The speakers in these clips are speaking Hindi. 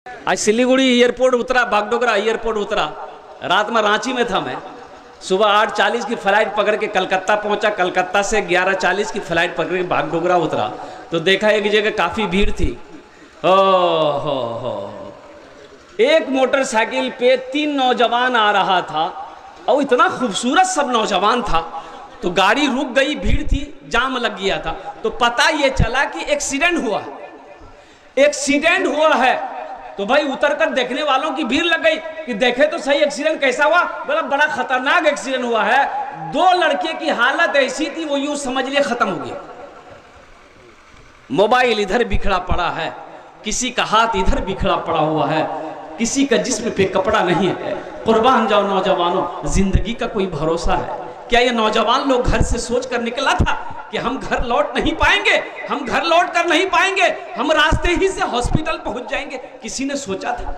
आज सिलीगुड़ी एयरपोर्ट उतरा, बागडोगरा एयरपोर्ट उतरा। रात में रांची में था मैं। सुबह 8:40 की फ्लाइट पकड़ के कलकत्ता पहुंचा। कलकत्ता से 11:40 की फ्लाइट पकड़ के बागडोगरा उतरा तो देखा एक जगह काफ़ी भीड़ थी। हो एक मोटरसाइकिल पे 3 नौजवान आ रहा था और इतना खूबसूरत सब नौजवान था। तो गाड़ी रुक गई, भीड़ थी, जाम लग गया था। तो पता ये चला कि एक्सीडेंट हुआ है। तो भाई उतर कर देखने वालों की भीड़ लग गई कि देखे तो सही एक्सीडेंट कैसा हुआ। बोला बड़ा खतरनाक एक्सीडेंट हुआ है। 2 लड़के की हालत ऐसी थी वो यूं समझ लिए खत्म हो गया। मोबाइल इधर बिखरा पड़ा है, किसी का हाथ इधर बिखरा पड़ा हुआ है, किसी का जिस्म पे कपड़ा नहीं है। कुर्बान जाओ नौजवानों, जिंदगी का कोई भरोसा है क्या? ये नौजवान लोग घर से सोच कर निकला था कि हम घर लौट नहीं पाएंगे, हम घर लौट कर नहीं पाएंगे, हम रास्ते ही से हॉस्पिटल पहुंच जाएंगे। किसी ने सोचा था?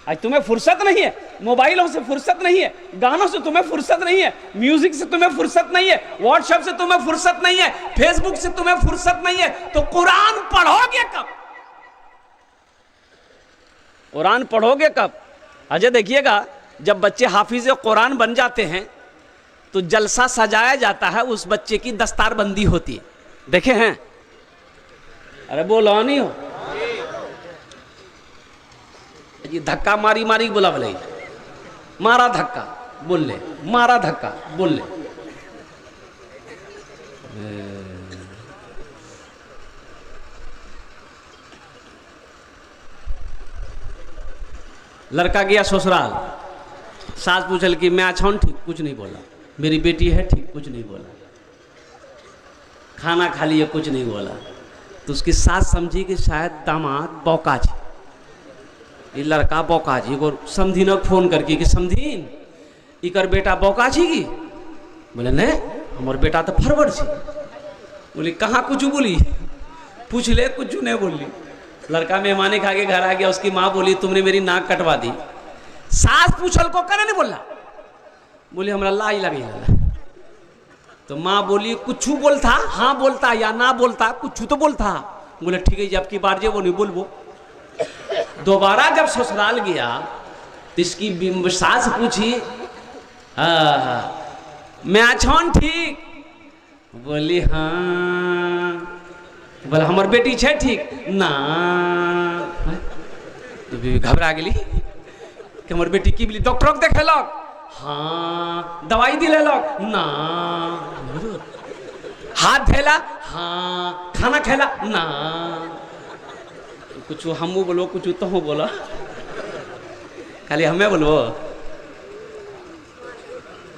आज तुम्हें फुर्सत नहीं है, मोबाइलों से फुर्सत नहीं है, गानों से तुम्हें फुर्सत नहीं है, म्यूजिक से तुम्हें फुर्सत नहीं है, व्हाट्सएप से तुम्हें फुर्सत नहीं है, फेसबुक से तुम्हें फुर्सत नहीं है, तो कुरान पढ़ोगे कब? कुरान पढ़ोगे कब? अजय देखिएगा, जब बच्चे हाफिज कुरान बन जाते हैं तो जलसा सजाया जाता है, उस बच्चे की दस्तारबंदी होती है। देखे हैं? अरे बोलो नहीं हो ये धक्का मारी मारी बोला बोले, मारा धक्का बोल ले, मारा धक्का बोल ले। लड़का गया ससुराल, सास पूछल कि मैं अच्छा हूं, ठीक, कुछ नहीं बोला। मेरी बेटी है, ठीक, कुछ नहीं बोला। खाना खा लिया, कुछ नहीं बोला। तो उसकी सास समझी कि शायद दामाद बौकाज, ये लड़का बौकाज। एगो समधीन फोन करके कि समधीन इकर बेटा बौकाजी की? बोले नहीं, हमार बेटा तो फरवर छी। बोली कहाँ कुछ बोली? पूछ ले, कुछ नहीं बोली। लड़का मेहमानी खा के घर आ गया। उसकी माँ बोली तुमने मेरी नाक कटवा दी। सास पूछल को करे नहीं बोला, बोली हमरा लाई लगे। तो माँ बोली कुछ बोलता, हाँ बोलता या ना बोलता, कुछ तो बोलता। बोले ठीक है, जब की बार जे वो नहीं बोलबो। दोबारा जब ससुराल गया तो इसकी सास पूछी मैं अच्छा ठीक? बोली हाँ। बोला हमार बेटी छे ठीक ना? तो घबरा गेली कि हमार बेटी की बोली डॉक्टर को देखेलक? हाँ। दवाई दिलेलक? ना। हाथ धैला? हाँ। खाना खेला? ना। कुछ हमू बोलो, कुछ तो हो बोलो, खाली हमें बोलो।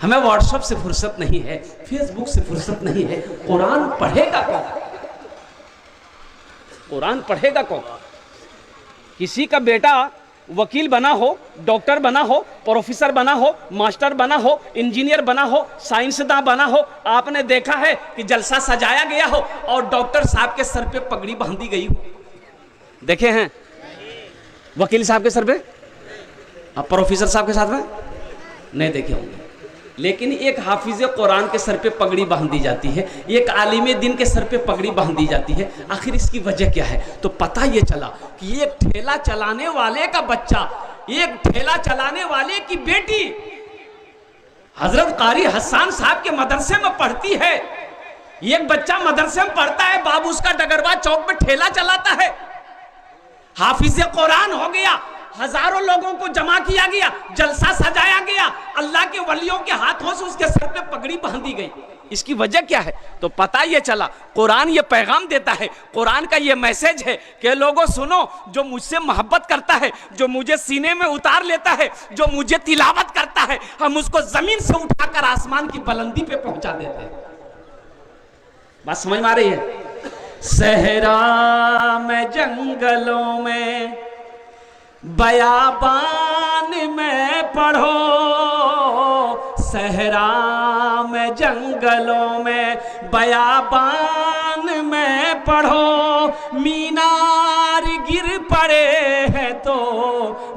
हमें व्हाट्सएप से फुर्सत नहीं है, फेसबुक से फुर्सत नहीं है। कुरान पढ़ेगा कौन? कुरान पढ़ेगा कौन? किसी का बेटा वकील बना हो, डॉक्टर बना हो, प्रोफेसर बना हो, मास्टर बना हो, इंजीनियर बना हो, साइंसदान बना हो, आपने देखा है कि जलसा सजाया गया हो और डॉक्टर साहब के सर पे पगड़ी बांधी गई हो? देखे हैं? वकील साहब के सर पे, अब प्रोफेसर साहब के साथ में नहीं देखे होंगे। लेकिन एक हाफिज कुरान के सर पे पगड़ी बांधी जाती है, एक आलिम दिन के सर पे पगड़ी बांधी जाती है। आखिर इसकी वजह क्या है? तो पता ये चला कि एक ठेला चलाने वाले का बच्चा, एक ठेला चलाने वाले की बेटी हजरत कारी हसन साहब के मदरसे में पढ़ती है। एक बच्चा मदरसे में पढ़ता है, बाबू उसका डगरवा चौक में ठेला चलाता है। हाफिज कुरान हो गया, हजारों लोगों को जमा किया गया, जलसा सजाया गया, अल्लाह के वलियों के हाथों से उसके सर पे पगड़ी बांधी गई। इसकी वजह क्या है? तो पता ये चला, कुरान ये पैगाम देता है, कुरान का ये मैसेज है कि लोगों सुनो, जो मुझसे मोहब्बत करता है, जो मुझे सीने में उतार लेता है, जो मुझे तिलावत करता है, हम उसको जमीन से उठाकर आसमान की बुलंदी पे पहुंचा देते हैं। बात समझ में आ रही है? सहरा में, जंगलों में, बयाबान में पढ़ो, सहरा में, जंगलों में, बयाबान में पढ़ो। मीनार गिर पड़े हैं तो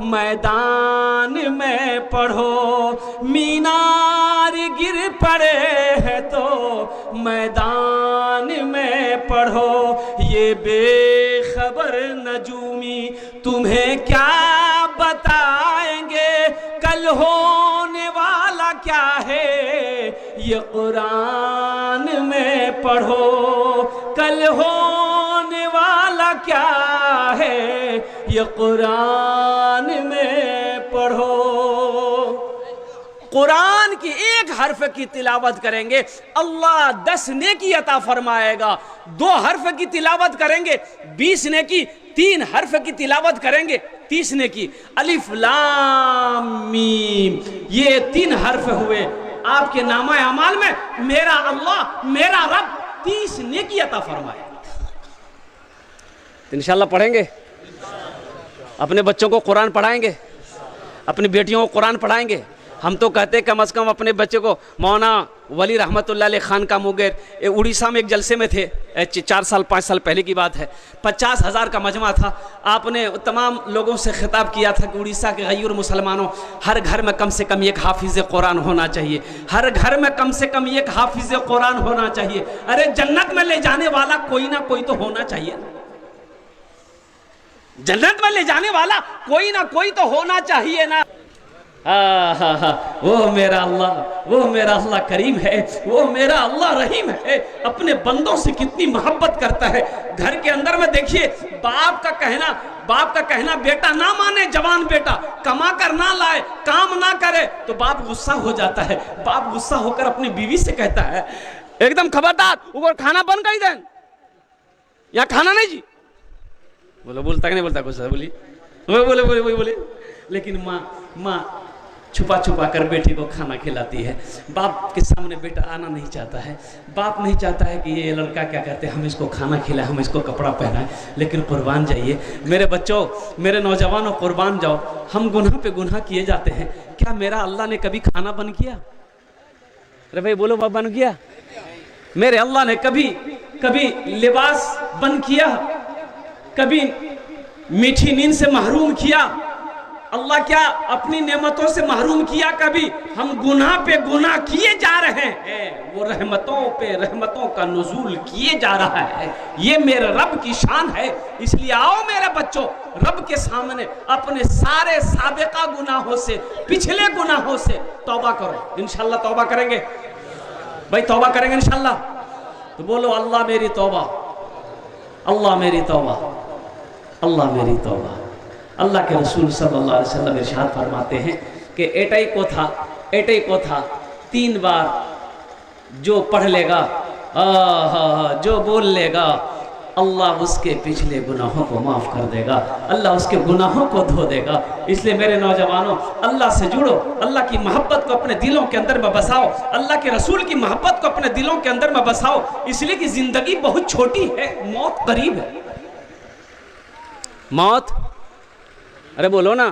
मैदान में पढ़ो, मीनार गिर पड़े हैं तो मैदान में पढ़ो। ये बेखबर नजूमी तुम्हें क्या बताएंगे, कल होने वाला क्या है ये कुरान में पढ़ो, कल होने वाला क्या है ये कुरान में पढ़ो। कुरान की एक हर्फ की तिलावत करेंगे अल्लाह 10 नेकी अता फरमाएगा, 2 हर्फ की तिलावत करेंगे 20 नेकी, 3 हर्फ की तिलावत करेंगे 30 नेकी। अलिफ लाम मीम, ये 3 हर्फ हुए आपके नामा अमाल में, मेरा अल्लाह मेरा रब 30 नेकी अता फरमाए। तो इंशाल्लाह पढ़ेंगे, अपने बच्चों को कुरान पढ़ाएंगे, अपनी बेटियों को कुरान पढ़ाएंगे। हम तो कहते कम से कम अपने बच्चे को, मौलाना वली रहमतुल्लाह अलैह खान का मुगैर उड़ीसा में एक जलसे में थे, 4 साल 5 साल पहले की बात है, 50,000 का मजमा था। आपने तमाम लोगों से खिताब किया था कि उड़ीसा के गैर मुसलमानों, हर घर में कम से कम एक हाफिज़ कुरान होना चाहिए, हर घर में कम से कम एक हाफिज़ कुरान होना चाहिए। अरे जन्नत में ले जाने वाला कोई ना कोई तो होना चाहिए, जन्नत में ले जाने वाला कोई ना कोई तो होना चाहिए ना। वो मेरा अल्लाह करीम है, वो मेरा अल्लाह रहीम है, अपने बंदों से कितनी मोहब्बत करता है। घर के अंदर में देखिए बाप का कहना बेटा ना माने, जवान बेटा कमा कर ना लाए, काम ना करे तो बाप गुस्सा हो जाता है। बाप गुस्सा होकर अपनी बीवी से कहता है एकदम खबरदार ऊपर खाना बंद कर दें, यहाँ खाना नहीं जी। बोलता कि नहीं बोलता, गुस्सा बोली। लेकिन माँ छुपा कर बेटी को खाना खिलाती है। बाप के सामने बेटा आना नहीं चाहता है, बाप नहीं चाहता है कि ये लड़का क्या कहते हैं हम इसको खाना खिलाएं, हम इसको कपड़ा पहनाएं। लेकिन कुर्बान जाइए मेरे बच्चों, मेरे नौजवानों, कुर्बान जाओ। हम गुनाह पे गुनाह किए जाते हैं। क्या मेरा अल्लाह ने कभी खाना बंद किया? अरे भाई बोलो, बाप बंद किया? मेरे अल्लाह ने कभी लिबास बंद किया? कभी मीठी नींद से महरूम किया? अल्लाह क्या अपनी नेमतों से महरूम किया? कभी हम गुनाह पे गुनाह किए जा रहे हैं, वो रहमतों पे रहमतों का नुज़ूल किए जा रहा है। ये मेरे रब की शान है। इसलिए आओ मेरे बच्चों, रब के सामने अपने सारे साबिका गुनाहों से, पिछले गुनाहों से तौबा करो। इंशाल्लाह तौबा करेंगे भाई, तौबा करेंगे इंशाल्लाह। तो बोलो अल्लाह मेरी तौबा, अल्लाह मेरी तौबा, अल्लाह मेरी तौबा। अल्लाह के रसूल सल्लल्लाहु अलैहि वसल्लम इरशाद फरमाते हैं कि एटई को था 3 बार जो पढ़ लेगा, जो बोल लेगा, अल्लाह उसके पिछले गुनाहों को माफ़ कर देगा, अल्लाह उसके गुनाहों को धो देगा। इसलिए मेरे नौजवानों, अल्लाह से जुड़ो, अल्लाह की मोहब्बत को अपने दिलों के अंदर में बसाओ, अल्लाह के रसूल की मोहब्बत को अपने दिलों के अंदर में बसाओ। इसलिए कि ज़िंदगी बहुत छोटी है, मौत करीब है। मौत, अरे बोलो ना।